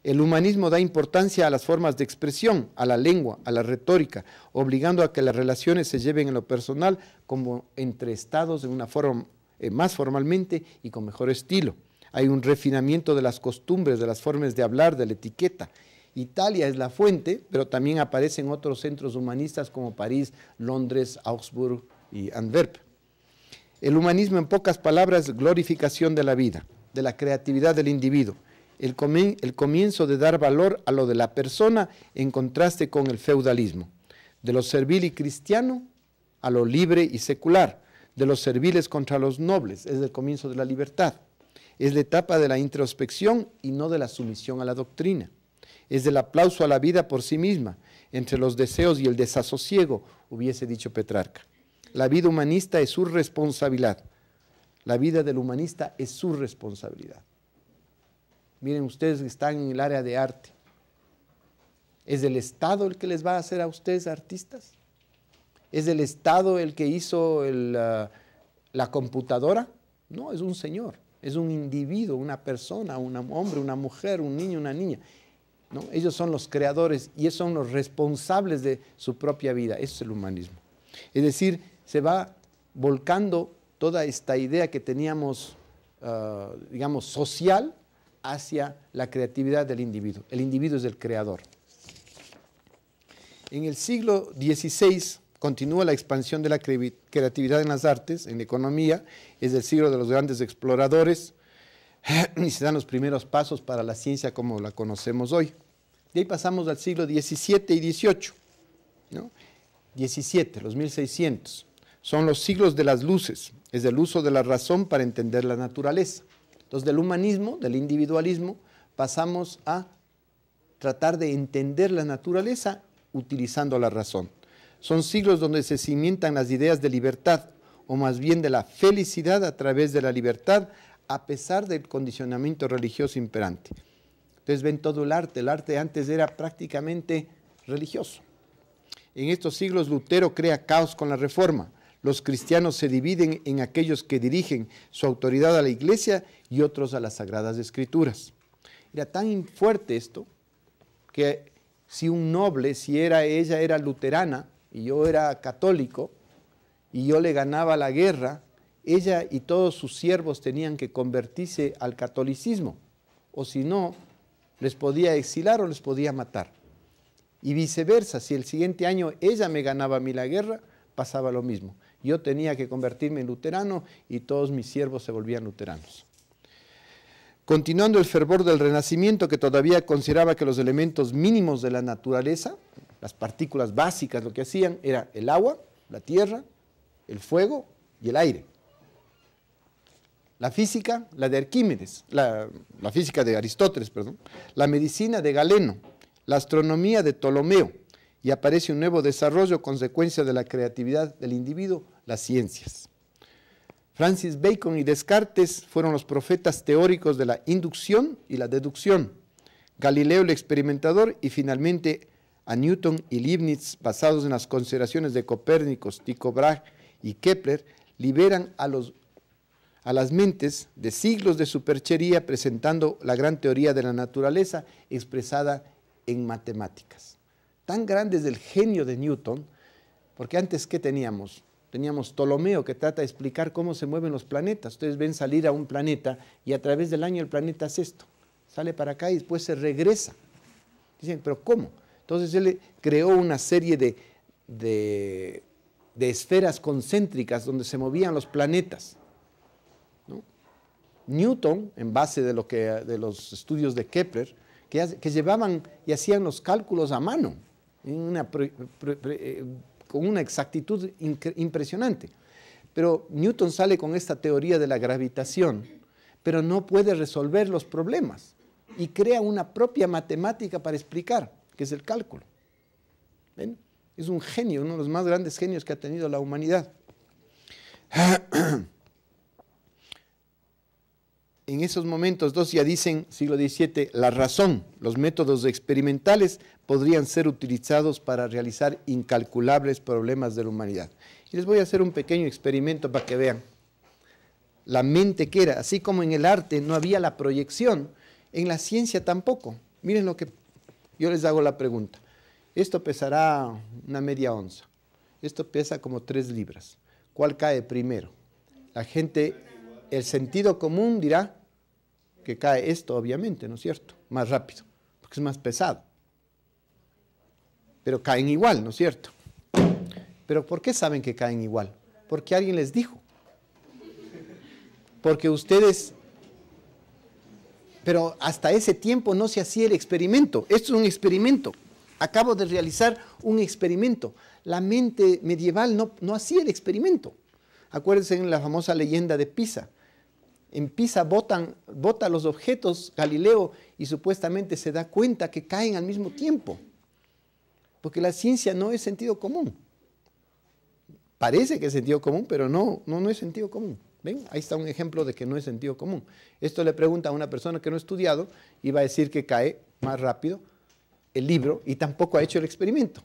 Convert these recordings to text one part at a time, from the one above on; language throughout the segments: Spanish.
El humanismo da importancia a las formas de expresión, a la lengua, a la retórica, obligando a que las relaciones se lleven en lo personal como entre estados de una forma más formalmente y con mejor estilo. Hay un refinamiento de las costumbres, de las formas de hablar, de la etiqueta. Italia es la fuente, pero también aparecen otros centros humanistas como París, Londres, Augsburg y Antwerp. El humanismo, en pocas palabras, glorificación de la vida, de la creatividad del individuo, el comienzo de dar valor a lo de la persona en contraste con el feudalismo, de lo servil y cristiano a lo libre y secular, de los serviles contra los nobles, es el comienzo de la libertad, es la etapa de la introspección y no de la sumisión a la doctrina, es del aplauso a la vida por sí misma, entre los deseos y el desasosiego, hubiese dicho Petrarca. La vida humanista es su responsabilidad, la vida del humanista es su responsabilidad. Miren, ustedes que están en el área de arte, ¿es el Estado el que les va a hacer a ustedes artistas? ¿Es el Estado el que hizo la computadora? No, es un señor, es un individuo, una persona, un hombre, una mujer, un niño, una niña. ¿No? Ellos son los creadores y ellos son los responsables de su propia vida. Eso es el humanismo. Es decir, se va volcando toda esta idea que teníamos, digamos, social, hacia la creatividad del individuo. El individuo es el creador. En el siglo XVI continúa la expansión de la creatividad en las artes, en la economía, es el siglo de los grandes exploradores y se dan los primeros pasos para la ciencia como la conocemos hoy. De ahí pasamos al siglo XVII y XVIII, ¿no? 17, los 1600, son los siglos de las luces, es el uso de la razón para entender la naturaleza. Entonces, del humanismo, del individualismo, pasamos a tratar de entender la naturaleza utilizando la razón. Son siglos donde se cimientan las ideas de libertad, o más bien de la felicidad a través de la libertad, a pesar del condicionamiento religioso imperante. Entonces ven todo el arte antes era prácticamente religioso. En estos siglos Lutero crea caos con la Reforma. Los cristianos se dividen en aquellos que dirigen su autoridad a la Iglesia y otros a las Sagradas Escrituras. Era tan fuerte esto que si un noble, ella era luterana y yo era católico y yo le ganaba la guerra, ella y todos sus siervos tenían que convertirse al catolicismo, o si no, les podía exilar o les podía matar. Y viceversa, si el siguiente año ella me ganaba a mí la guerra, pasaba lo mismo. Yo tenía que convertirme en luterano y todos mis siervos se volvían luteranos. Continuando el fervor del Renacimiento, que todavía consideraba que los elementos mínimos de la naturaleza, las partículas básicas, lo que hacían era el agua, la tierra, el fuego y el aire. La física, la de Arquímedes, la física de Aristóteles, perdón, la medicina de Galeno, la astronomía de Ptolomeo, y aparece un nuevo desarrollo consecuencia de la creatividad del individuo, las ciencias. Francis Bacon y Descartes fueron los profetas teóricos de la inducción y la deducción. Galileo el experimentador y finalmente a Newton y Leibniz, basados en las consideraciones de Copérnico, Tycho Brahe y Kepler, liberan a las mentes de siglos de superchería presentando la gran teoría de la naturaleza expresada en matemáticas. Tan grande es el genio de Newton, porque antes, ¿qué teníamos? Teníamos Ptolomeo, que trata de explicar cómo se mueven los planetas. Ustedes ven salir a un planeta y a través del año el planeta hace esto. Sale para acá y después se regresa. Dicen, ¿pero cómo? Entonces él creó una serie de esferas concéntricas donde se movían los planetas, ¿no? Newton, en base de los estudios de Kepler, que llevaban y hacían los cálculos a mano, con una exactitud impresionante. Pero Newton sale con esta teoría de la gravitación, pero no puede resolver los problemas y crea una propia matemática para explicar, que es el cálculo. ¿Ven? Es un genio, uno de los más grandes genios que ha tenido la humanidad. En esos momentos, ya dicen, siglo XVII, la razón, los métodos experimentales podrían ser utilizados para realizar incalculables problemas de la humanidad. Y les voy a hacer un pequeño experimento para que vean la mente que era. Así como en el arte no había la proyección, en la ciencia tampoco. Miren lo que, yo les hago la pregunta. Esto pesará una media onza. Esto pesa como 3 libras. ¿Cuál cae primero? La gente, el sentido común dirá que cae esto, obviamente, ¿no es cierto? Más rápido, porque es más pesado. Pero caen igual, ¿no es cierto? ¿Pero por qué saben que caen igual? Porque alguien les dijo. Porque ustedes... Pero hasta ese tiempo no se hacía el experimento. Esto es un experimento. Acabo de realizar un experimento. La mente medieval no hacía el experimento. Acuérdense en la famosa leyenda de Pisa. En Pisa bota los objetos Galileo y supuestamente se da cuenta que caen al mismo tiempo. Porque la ciencia no es sentido común. Parece que es sentido común, pero no es sentido común. ¿Ven? Ahí está un ejemplo de que no es sentido común. Esto le pregunta a una persona que no ha estudiado y va a decir que cae más rápido el libro y tampoco ha hecho el experimento.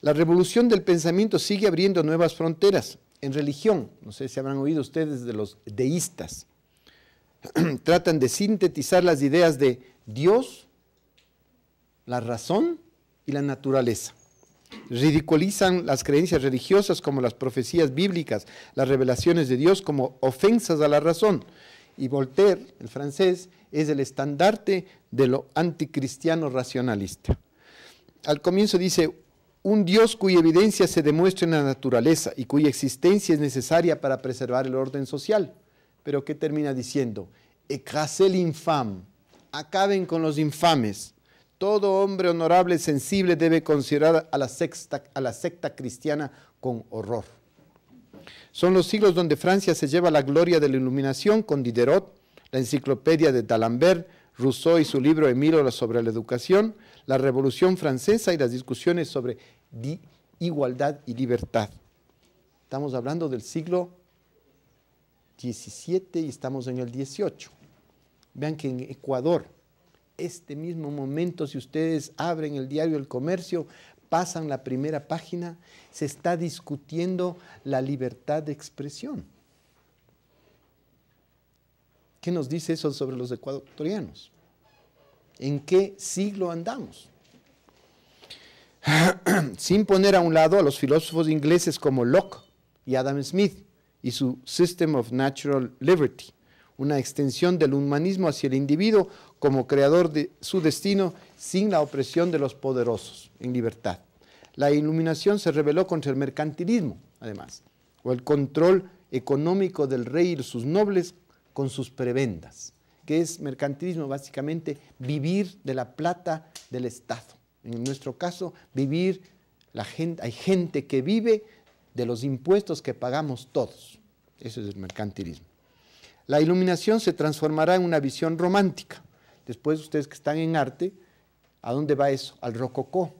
La revolución del pensamiento sigue abriendo nuevas fronteras. En religión, no sé si habrán oído ustedes de los deístas, tratan de sintetizar las ideas de Dios, la razón y la naturaleza. Ridiculizan las creencias religiosas como las profecías bíblicas, las revelaciones de Dios como ofensas a la razón. Y Voltaire, el francés, es el estandarte de lo anticristiano racionalista. Al comienzo dice, un Dios cuya evidencia se demuestra en la naturaleza y cuya existencia es necesaria para preservar el orden social. Pero ¿qué termina diciendo? Écrasez l'infâme, acaben con los infames. Todo hombre honorable y sensible debe considerar a la secta cristiana con horror. Son los siglos donde Francia se lleva la gloria de la Iluminación con Diderot, la enciclopedia de D'Alembert, Rousseau y su libro Emile sobre la educación, la Revolución Francesa y las discusiones sobre igualdad y libertad. Estamos hablando del siglo XVII y estamos en el XVIII. Vean que en Ecuador, este mismo momento, si ustedes abren el diario El Comercio, pasan la primera página, se está discutiendo la libertad de expresión. ¿Qué nos dice eso sobre los ecuatorianos? ¿En qué siglo andamos? Sin poner a un lado a los filósofos ingleses como Locke y Adam Smith y su System of Natural Liberty, una extensión del humanismo hacia el individuo como creador de su destino sin la opresión de los poderosos, en libertad. La Iluminación se rebeló contra el mercantilismo, además, o el control económico del rey y sus nobles con sus prebendas. ¿Qué es mercantilismo? Básicamente vivir de la plata del Estado. En nuestro caso, hay gente que vive de los impuestos que pagamos todos. Eso es el mercantilismo. La Iluminación se transformará en una visión romántica. Después, ustedes que están en arte, ¿a dónde va eso? Al rococó,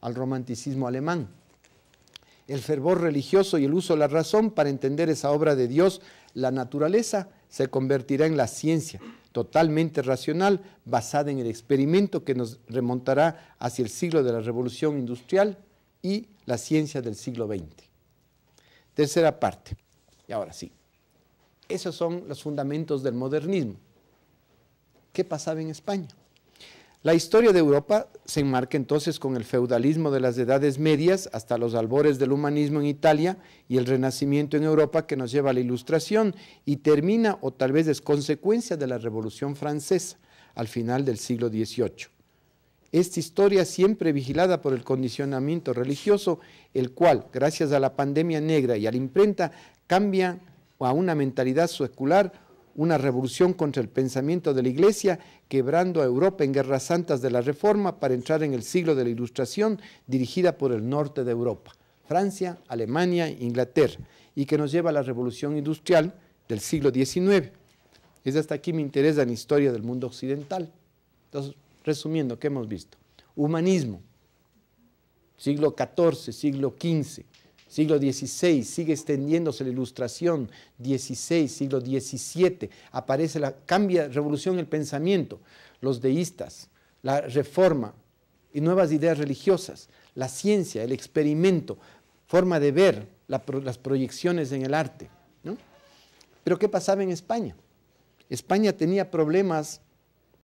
al romanticismo alemán. El fervor religioso y el uso de la razón para entender esa obra de Dios, la naturaleza, se convertirá en la ciencia totalmente racional, basada en el experimento que nos remontará hacia el siglo de la Revolución Industrial y la ciencia del siglo XX. Tercera parte, y ahora sí. Esos son los fundamentos del modernismo. ¿Qué pasaba en España? La historia de Europa se enmarca entonces con el feudalismo de las Edades Medias hasta los albores del humanismo en Italia y el Renacimiento en Europa que nos lleva a la Ilustración y termina, o tal vez es consecuencia de la Revolución Francesa al final del siglo XVIII. Esta historia siempre vigilada por el condicionamiento religioso, el cual, gracias a la pandemia negra y a la imprenta, cambia a una mentalidad secular, una revolución contra el pensamiento de la Iglesia, quebrando a Europa en guerras santas de la Reforma para entrar en el siglo de la Ilustración, dirigida por el norte de Europa, Francia, Alemania, Inglaterra, y que nos lleva a la Revolución Industrial del siglo XIX. Es hasta aquí mi interés en la historia del mundo occidental. Entonces, resumiendo, ¿qué hemos visto? Humanismo, siglo XIV, siglo XV, siglo XVI, sigue extendiéndose la Ilustración, XVI, siglo XVII, aparece cambia, revolución en el pensamiento, los deístas, la Reforma y nuevas ideas religiosas, la ciencia, el experimento, forma de ver las proyecciones en el arte, ¿no? Pero ¿qué pasaba en España? España tenía problemas